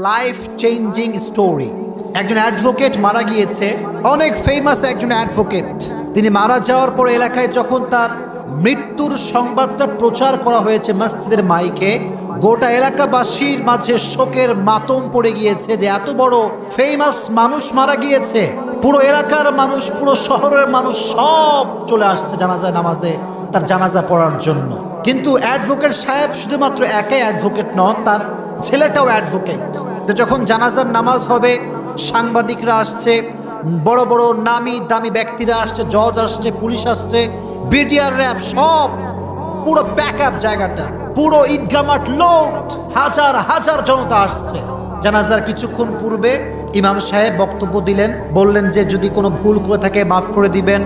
Life changing story. একজন advocate মারা গিয়েছে, অনেক ফেমাস একজন অ্যাডভোকেট। তিনি মারা যাওয়ার পর এলাকায় যখন তার মৃত্যুর সংবাদটা প্রচার করা হয়েছে মসজিদের মাইকে, গোটা এলাকাবাসীর মাঝে শোকের মাতম পড়ে গিয়েছে যে এত বড় ফেমাস মানুষ মারা গিয়েছে। পুরো এলাকার মানুষ, পুরো শহরের মানুষ সব চলে আসছে জানাজায় নামাজে তার জানাজা পড়ার জন্য। কিন্তু অ্যাডভোকেট সাহেব শুধুমাত্র একাই অ্যাডভোকেট নন, তার ছেলেটাও অ্যাডভোকেট। তো যখন জানাজার নামাজ হবে, সাংবাদিকরা আসছে, বড় বড় নামি দামি ব্যক্তিরা আসছে, জজ আসছে, পুলিশ আসছে, বিডিআর র্যাব, সব পুরো প্যাক আপ জায়গাটা, পুরো ঈদগাহ মাঠ লোড, হাজার হাজার জনতা আসছে। জানাজার কিছুক্ষণ পূর্বে ইমাম সাহেব বক্তব্য দিলেন, বললেন যে যদি কোনো ভুল করে থাকে মাফ করে দিবেন,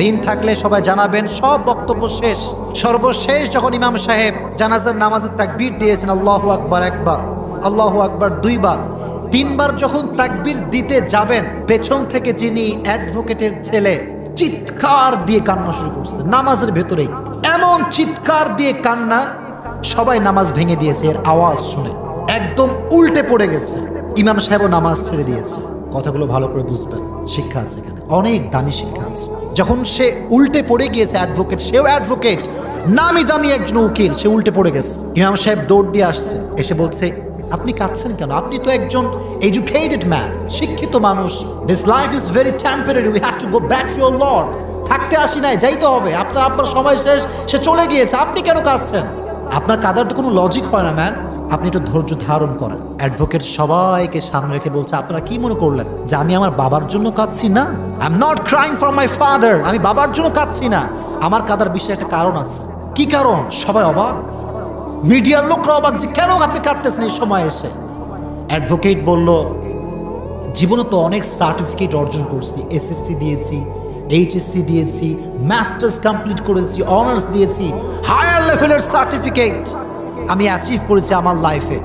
ঋণ থাকলে সবাই জানাবেন। সব বক্তব্য শেষ। সর্বশেষ যখন ইমাম সাহেব জানাজার নামাজের তাকবীর দিয়েছেন, আল্লাহু আকবার একবার, আল্লাহু আকবার দুইবার, তিনবার যখন তাকবীর দিতে যাবেন, পেছন থেকে যিনি অ্যাডভোকেটের ছেলে চিৎকার দিয়ে কান্না শুরু করছে নামাজের ভেতরেই। এমন চিৎকার দিয়ে কান্না, সবাই নামাজ ভেঙে দিয়েছে এর আওয়াজ শুনে, একদম উল্টে পড়ে গেছে। ইমাম সাহেবও নামাজ ছেড়ে দিয়েছে। কথাগুলো ভালো করে বুঝবেন, শিক্ষা আছে এখানে, অনেক দামি শিক্ষা আছে। যখন সে উল্টে পড়ে গিয়েছে অ্যাডভোকেট, সেও অ্যাডভোকেট, নামি দামি একজন উকিল, সে উল্টে পড়ে গেছে। ইমাম সাহেব দৌড় দিয়ে আসছে, এসে বলছে, আপনি কাঁদছেন কেন? আপনি তো একজন এডুকেটেড ম্যান, শিক্ষিত মানুষ। This life is very temporary, we have to go back to your Lord. থাকতে আসি নাই, যাইতে হবে। আপনার আব্বার সময় শেষ, সে চলে গিয়েছে, আপনি কেন কাঁদছেন? আপনার কাঁদার তো কোনো লজিক হয় না ম্যান, আপনি একটু ধৈর্য ধারণ করেন। অ্যাডভোকেট সবাইকে সামনে রেখে বলছে, আপনারা কি মনে করলেন যে আমি আমার বাবার জন্য কাঁদছি? না, I am not crying for my father. আমি বাবার জন্য কাঁদছি না, আমার কাঁদার বিষয়ে একটা কারণ আছে। কি কারণ? সবাই অবাক, মিডিয়ার লোকরা অবাক যে কেন আপনি কাঁদতেছেন এই সময় এসে। অ্যাডভোকেট বলল, জীবনে তো অনেক সার্টিফিকেট অর্জন করছি, এসএসসি দিয়েছি, এইচএসসি দিয়েছি, মাস্টার্স কমপ্লিট করেছি, অনার্স দিয়েছি, হায়ার লেভেলের সার্টিফিকেট আমি অ্যাচিভ করেছি আমার লাইফে।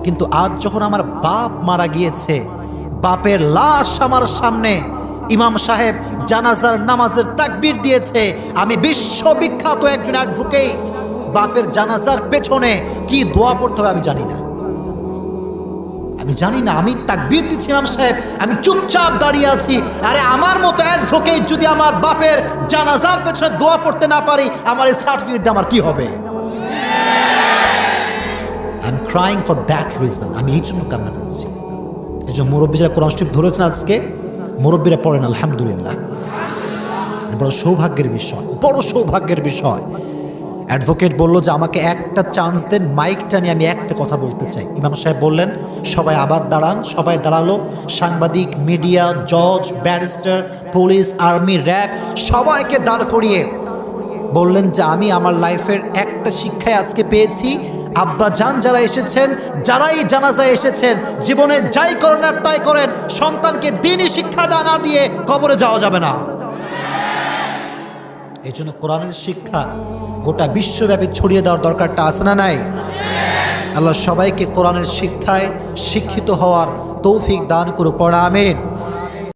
কিন্তু আজ যখন আমার বাপ মারা গিয়েছে, বাপের লাশ আমার সামনে, ইমাম সাহেব জানাজার নামাজের তাকবীর দিয়েছে, আমি বিশ্ববিখ্যাত একজন অ্যাডভোকেট, বাপের জানাজার পেছনে কি দোয়া পড়তে হবে আমি জানি না, আমি জানি না। আমি তাকবীর দিচ্ছি ইমাম সাহেব, আমি চুপচাপ দাঁড়িয়ে আছি। আরে আমার মতো অ্যাডভোকেট যদি আমার বাপের জানাজার পেছনে দোয়া পড়তে না পারি, আমার এই সার্টিফিকেট দিয়ে আমার কি হবে? I am crying for that reason. আমি এই জন্য কান্না করছি। এই জন্য মুরব্বীরা কোরআন শরীফ ধরেছেন আজকে, মুরব্বীরা পড়েন আলহামদুলিল্লাহ। বড় সৌভাগ্যের বিষয়, বড় সৌভাগ্যের বিষয়। অ্যাডভোকেট বলল যে আমাকে একটা চান্স দেন, মাইকটা নিয়ে আমি একটা কথা বলতে চাই। ইমাম সাহেব বললেন, সবাই আবার দাঁড়ান। সবাই দাঁড়ালো, সাংবাদিক, মিডিয়া, জজ, ব্যারিস্টার, পুলিশ, আর্মি, র্যাব, সবাইকে দাঁড় করিয়ে বললেন যে আমি আমার লাইফের একটা শিক্ষায় আজকে পেয়েছি, আব্বা জান যারা এসেছেন, যারাই জানাজায় এসেছেন, জীবনে যাই করেন আর তাই করেন, সন্তানকে দ্বীনি শিক্ষা না দিয়ে কবরে যাওয়া যাবে না। এই জন্য কোরআনের শিক্ষা গোটা বিশ্বব্যাপী ছড়িয়ে দেওয়ার দরকারটা আছে না নাই? আল্লাহ সবাইকে কোরআনের শিক্ষায় শিক্ষিত হওয়ার তৌফিক দান করুক, পড়া আমিন।